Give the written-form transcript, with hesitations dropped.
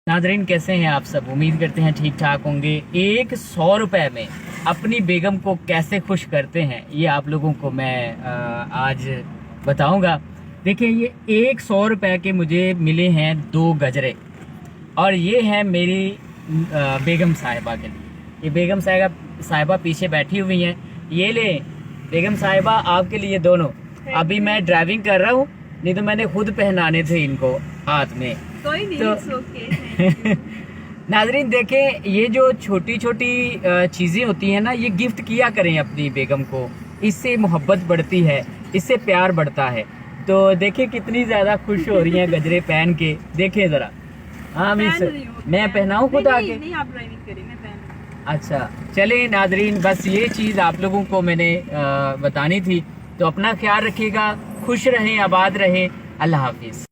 नाज़रीन कैसे हैं आप सब, उम्मीद करते हैं ठीक ठाक होंगे। 100 रुपए में अपनी बेगम को कैसे खुश करते हैं ये आप लोगों को मैं आज बताऊंगा। देखिए ये 100 रुपए के मुझे मिले हैं 2 गजरे और ये है मेरी बेगम साहिबा के लिए। ये बेगम साहिबा पीछे बैठी हुई हैं। ये ले बेगम साहिबा आपके लिए दोनों। अभी मैं ड्राइविंग कर रहा हूँ, नहीं तो मैंने खुद पहनाने थे इनको हाथ में। कोई नहीं, तो it's okay। नाजरीन देखें, ये जो छोटी छोटी चीज़ें होती हैं ना, ये गिफ्ट किया करें अपनी बेगम को। इससे मोहब्बत बढ़ती है, इससे प्यार बढ़ता है। तो देखें कितनी ज़्यादा खुश हो रही हैं गजरे पहन के। देखें ज़रा। हाँ मिस, मैं पहनाऊँ खुद आके? नहीं, आप ड्राइविंग करें, मैं पहन। अच्छा चले नाजरीन, बस ये चीज़ आप लोगों को मैंने बतानी थी। तो अपना ख्याल रखिएगा, खुश रहें, आबाद रहें। अल्लाह हाफिज़।